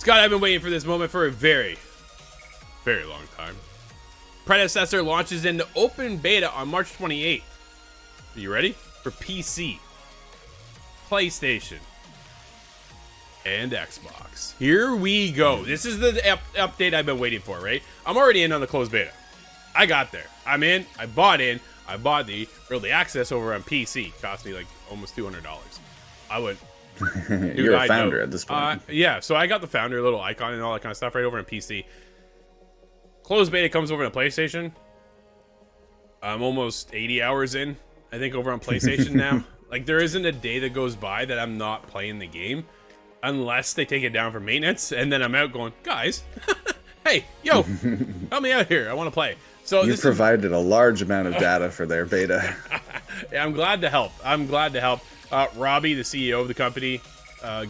Scott, I've been waiting for this moment for a very, very long time. Predecessor launches into open beta on March 28th. Are you ready? For PC, PlayStation, and Xbox. Here we go. This is the update I've been waiting for, right? I'm already in on the closed beta. I got there. I'm in. I bought the early access over on PC. Cost me like almost $200. I went. You're a founder at this point. Yeah, so I got the founder little icon and all that kind of stuff right over on PC. Closed beta comes over to PlayStation. I'm almost 80 hours in, I think, over on PlayStation now. Like, there isn't a day that goes by that I'm not playing the game, unless they take it down for maintenance, and then I'm out going, guys, hey, yo, help me out here. I want to play. So you provided a large amount of data for their beta. Yeah, I'm glad to help. Robbie, the CEO of the company,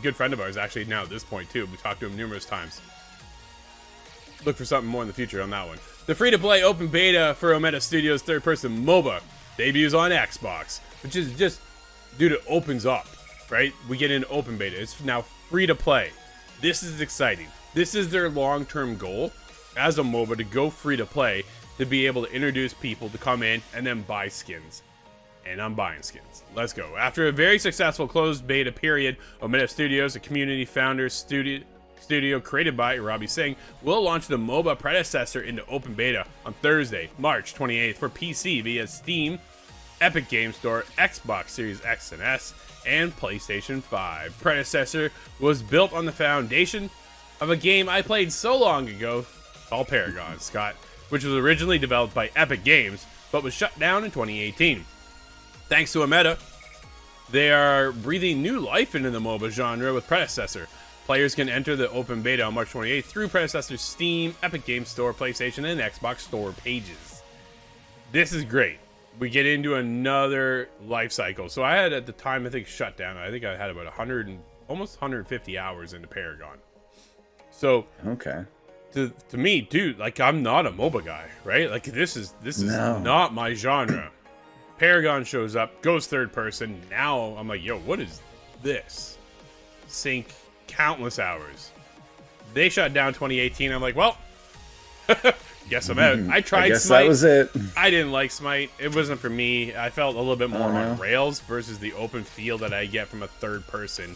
good friend of ours, actually, now at this point, too. We talked to him numerous times. Look for something more in the future on that one. The free-to-play open beta for OMEDA Studios third-person MOBA debuts on Xbox, which is just, dude, it opens up, right? We get into open beta. It's now free-to-play. This is exciting. This is their long-term goal as a MOBA, to go free-to-play, to be able to introduce people to come in and then buy skins. And I'm buying skins. Let's go. After a very successful closed beta period, OMEDA Studios, a community founder studio created by Robbie Singh, will launch the MOBA Predecessor into open beta on Thursday, March 28th for PC via Steam, Epic Game Store, Xbox Series X and S, and PlayStation 5. Predecessor was built on the foundation of a game I played so long ago called Paragon, Scott, which was originally developed by Epic Games, but was shut down in 2018. Thanks to OMEDA, they are breathing new life into the MOBA genre with Predecessor. Players can enter the open beta on March 28th through Predecessor's Steam, Epic Games Store, PlayStation, and Xbox Store pages. This is great. We get into another life cycle. So I had, at the time, I think, shut down. I think I had about 100 and almost 150 hours into Paragon. So okay. To me, dude, like, I'm not a MOBA guy, right? Like, this is not my genre. Paragon shows up, goes third person. Now I'm like, yo, what is this? Sink countless hours. They shut down 2018. I'm like, well, guess I'm out. I tried Smite. That was it. I didn't like Smite. It wasn't for me. I felt a little bit more on rails versus the open feel that I get from a third person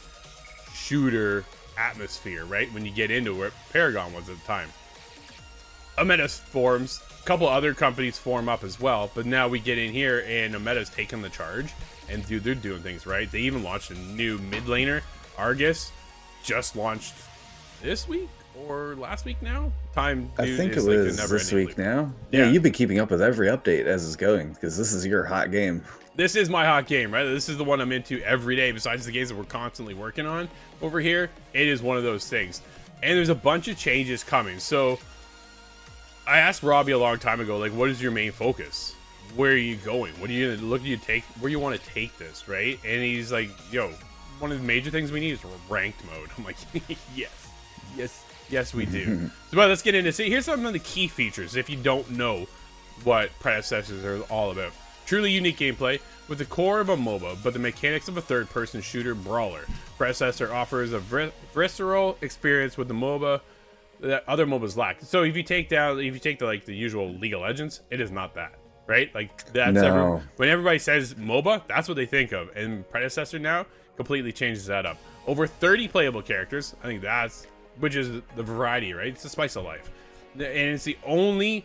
shooter atmosphere, right? When you get into where Paragon was at the time. OMEDA forms. A couple other companies form up as well, but now we get in here and OMEDA's taking the charge, and dude, they're doing things right. They even launched a new mid laner, Argus, just launched this week or last week now. Dude, I think it was this week now. Yeah, you've been keeping up with every update as it's going, because this is your hot game. This is my hot game, right? This is the one I'm into every day. Besides the games that we're constantly working on over here, it is one of those things. And there's a bunch of changes coming. So I asked Robbie a long time ago, like, what is your main focus? Where are you going? What are you gonna look? Where you want to take this, right? And he's like, yo, one of the major things we need is ranked mode. I'm like, yes, we do. So, but let's get into it. Here's some of the key features if you don't know what Predecessors are all about. Truly unique gameplay with the core of a MOBA, but the mechanics of a third-person shooter brawler. Predecessor offers a visceral experience with the MOBA that other MOBAs lack. So if you take the usual League of Legends, it is not that, right? Like, that's when everybody says MOBA, that's what they think of. And Predecessor now completely changes that up. Over 30 playable characters. I think which is the variety, right? It's the spice of life. And it's the only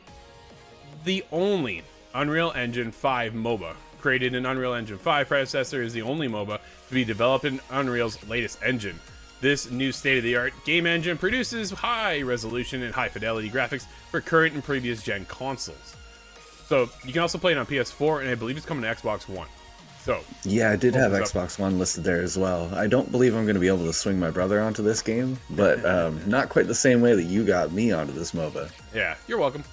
Unreal Engine 5 MOBA. Created in Unreal Engine 5, Predecessor is the only MOBA to be developed in Unreal's latest engine. This new state-of-the-art game engine produces high-resolution and high-fidelity graphics for current and previous gen consoles. So you can also play it on PS4, and I believe it's coming to Xbox One. So yeah, I did have Xbox One listed there as well. I don't believe I'm going to be able to swing my brother onto this game, but not quite the same way that you got me onto this MOBA. Yeah, you're welcome.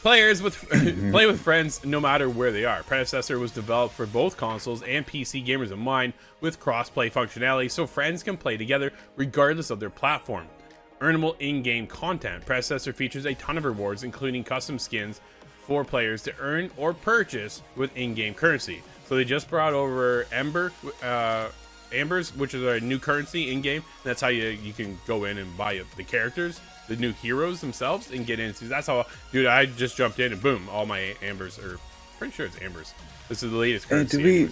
Players play with friends no matter where they are. Predecessor was developed for both consoles and PC gamers in mind, with cross-play functionality so friends can play together regardless of their platform. Earnable in-game content. Predecessor features a ton of rewards, including custom skins for players to earn or purchase with in-game currency. So they just brought over Ember Ambers, which is a new currency in game. That's how you can go in and buy the characters, the new heroes themselves, and get into. That's how, dude. I just jumped in and boom, all my Ambers are. Pretty sure it's Ambers. This is the latest currency.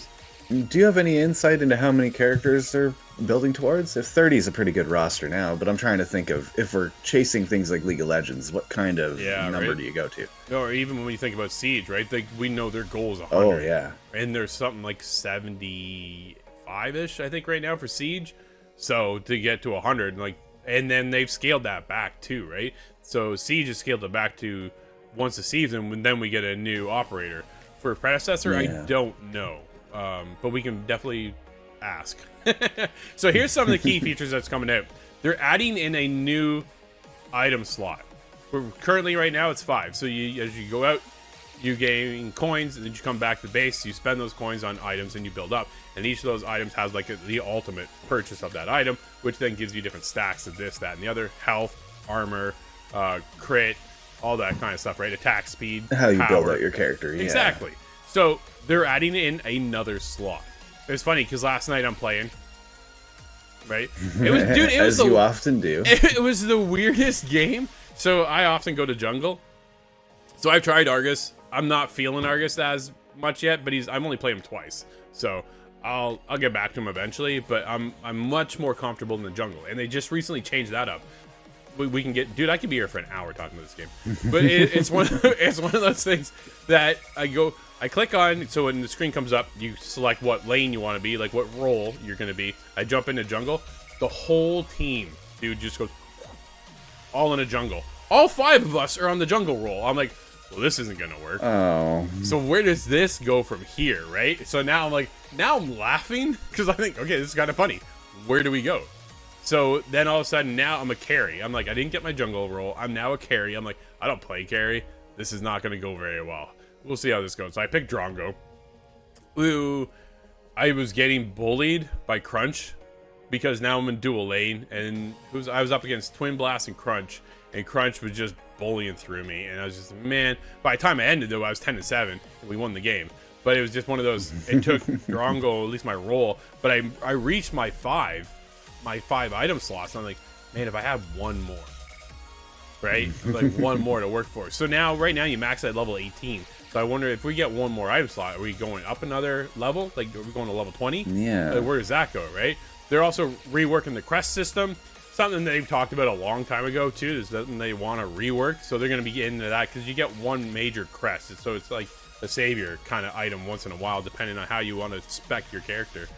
Do you have any insight into how many characters they're building towards? If 30 is a pretty good roster now, but I'm trying to think of if we're chasing things like League of Legends, what kind of number do you go to? No, or even when you think about Siege, right? Like we know their goal is 100. Oh yeah, and there's something like 75-ish, I think, right now for Siege. So to get to 100, like, and then they've scaled that back too, right? So Siege has scaled it back to once a season, then we get a new operator. For Predecessor, I don't know. But we can definitely ask. So here's some of the key features that's coming out. They're adding in a new item slot. Currently, right now, it's 5. So as you go out, you gain coins, and then you come back to base. You spend those coins on items, and you build up. And each of those items has like the ultimate purchase of that item, which then gives you different stacks of this, that, and the other. Health, armor, crit, all that kind of stuff, right? Attack speed, how you power. Build out your character. Yeah. Exactly. So they're adding in another slot. It's funny because last night I'm playing, right? It was, dude. It was as you often do. It was the weirdest game. So I often go to jungle. So I've tried Argus. I'm not feeling Argus as much yet, but I'm only played him twice. So I'll get back to him eventually. But I'm much more comfortable in the jungle, and they just recently changed that up. We can get, dude. I could be here for an hour talking about this game, but it's one of those things that I click on. So when the screen comes up, you select what lane you want to be, like what role you're going to be. I jump into jungle. The whole team, dude, just goes all in a jungle. All 5 of us are on the jungle role. I'm like, well, this isn't going to work. Oh. So where does this go from here, right? So now I'm laughing because I think, okay, this is kind of funny. Where do we go? So then all of a sudden now I'm a carry. I'm like, I didn't get my jungle role. I'm now a carry. I'm like, I don't play carry. This is not going to go very well. We'll see how this goes. So I picked Drongo. Ooh, I was getting bullied by Crunch because now I'm in dual lane. And I was up against Twin Blast and Crunch was just bullying through me. And I was just, man, by the time I ended though, I was 10-7 and we won the game. But it was just one of those, it took Drongo, at least my role, but I reached my 5 item slots. I'm like, man, if I had one more, right? Like one more to work for. So now, right now, you max at level 18. So I wonder if we get one more item slot, are we going up another level? Like, are we going to level 20? Yeah. Like, where does that go, right? They're also reworking the crest system. Something they've talked about a long time ago, too. Is something they want to rework. So they're going to be getting into that because you get one major crest. So it's like a savior kind of item once in a while, depending on how you want to spec your character.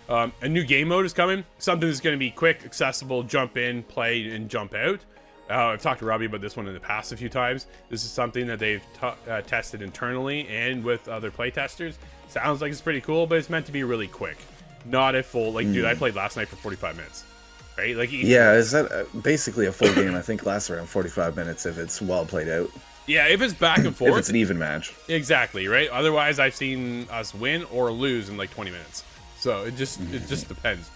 A new game mode is coming. Something that's going to be quick, accessible, jump in, play, and jump out. I've talked to Robbie about this one in the past a few times. This is something that they've tested internally and with other playtesters. Sounds like it's pretty cool, but it's meant to be really quick. Not a full, like, dude, I played last night for 45 minutes. Right? Like, yeah, is that basically a full game? I think lasts around 45 minutes if it's well played out. Yeah, if it's back and forth. If it's an even match. Exactly, right? Otherwise, I've seen us win or lose in like 20 minutes. So it just depends.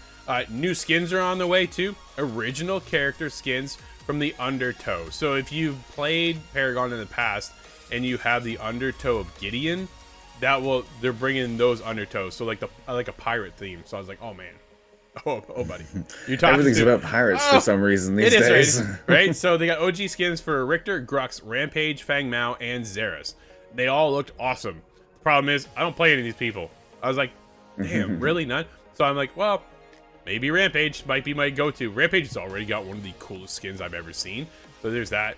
New skins are on the way too. Original character skins from the Undertow. So if you've played Paragon in the past and you have the Undertow of Gideon, they're bringing those Undertows. So like a pirate theme. So I was like, oh man. Oh, buddy. Everything's about pirates for some reason these days. Right? So they got OG skins for Richter, Grux, Rampage, Fang Mao, and Xeris. They all looked awesome. The problem is, I don't play any of these people. I was like, damn, really none? So I'm like, well, maybe Rampage might be my go-to. Rampage has already got one of the coolest skins I've ever seen. So there's that.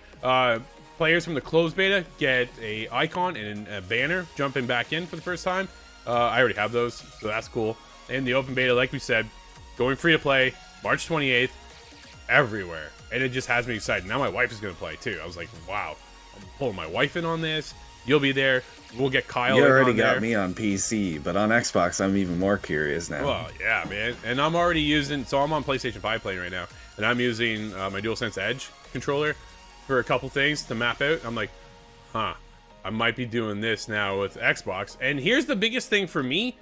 Players from the closed beta get a icon and a banner jumping back in for the first time. I already have those, so that's cool. And the open beta, like we said, going free to play March 28th everywhere. And it just has me excited. Now my wife is going to play too. I was like, wow, I'm pulling my wife in on this. You'll be there. We'll get Kyle. You already got me on PC, but on Xbox, I'm even more curious now. Well, yeah, man. And I'm already using, so I'm on PlayStation 5 playing right now, and I'm using my DualSense Edge controller for a couple things to map out. I'm like, I might be doing this now with Xbox. And here's the biggest thing for me.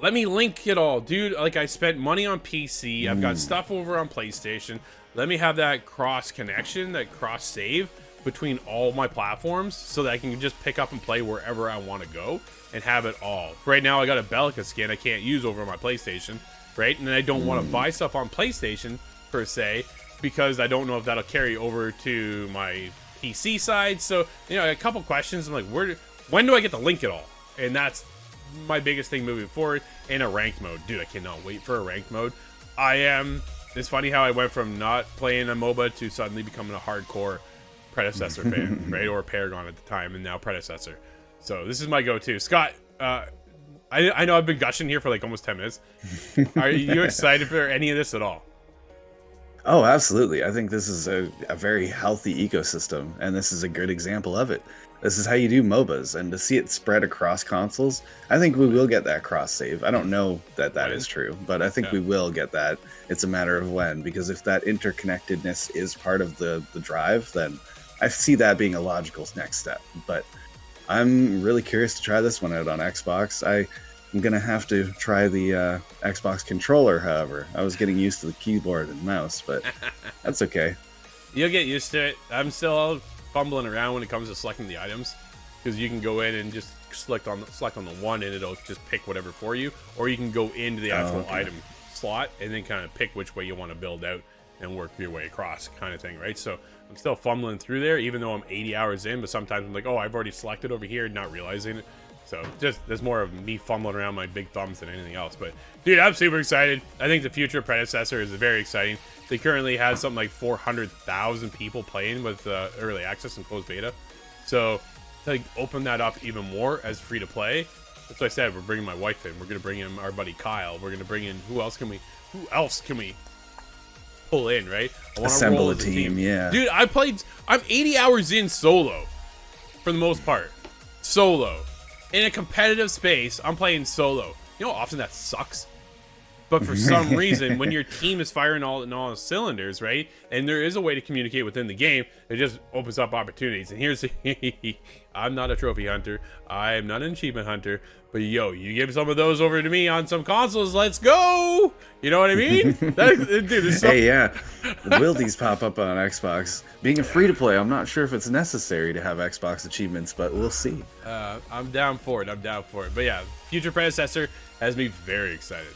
Let me link it all, dude. Like, I spent money on PC. I've got stuff over on PlayStation. Let me have that cross connection, that cross save between all my platforms so that I can just pick up and play wherever I want to go and have it all. Right now, I got a Bellica skin I can't use over on my PlayStation, right? And I don't want to buy stuff on PlayStation per se, because I don't know if that'll carry over to my PC side. So, you know, a couple questions. I'm like, when do I get to link it all? And that's my biggest thing moving forward. In a ranked mode. Dude, I cannot wait for a ranked mode. It's funny how I went from not playing a MOBA to suddenly becoming a hardcore Predecessor fan, right? Or Paragon at the time, and now Predecessor. So this is my go-to. Scott, I know I've been gushing here for like almost 10 minutes. Are you excited for any of this at all? Oh, absolutely. I think this is a very healthy ecosystem, and this is a good example of it. This is how you do MOBAs, and to see it spread across consoles, I think we will get that cross-save. I don't know that is true, but I think we will get that. It's a matter of when, because if that interconnectedness is part of the drive, then I see that being a logical next step. But I'm really curious to try this one out on Xbox. I'm going to have to try the Xbox controller, however. I was getting used to the keyboard and mouse, but that's okay. You'll get used to it. I'm still fumbling around when it comes to selecting the items, because you can go in and just select on the one and it'll just pick whatever for you, or you can go into the actual item slot and then kind of pick which way you want to build out and work your way across, kind of thing, right? So I'm still fumbling through there, even though I'm 80 hours in, but sometimes I'm like, oh, I've already selected over here, not realizing it. So just there's more of me fumbling around my big thumbs than anything else. But dude, I'm super excited. I think the future Predecessor is very exciting. They currently have something like 400,000 people playing with early access and closed beta. So to like, open that up even more as free to play, that's what I said. We're bringing my wife in. We're gonna bring in our buddy Kyle. We're gonna bring in who else can we pull in, right? I want to assemble a team, yeah. Dude, I'm 80 hours in solo for the most part. Solo. In a competitive space, I'm playing solo. You know how often that sucks? But for some reason, when your team is firing all cylinders, right? And there is a way to communicate within the game, it just opens up opportunities. And here's I'm not a trophy hunter. I am not an achievement hunter. But yo, you give some of those over to me on some consoles, let's go! You know what I mean? Dude, hey, yeah. Will these pop up on Xbox? Being a free-to-play, I'm not sure if it's necessary to have Xbox achievements, but we'll see. I'm down for it. But yeah, future Predecessor has me very excited.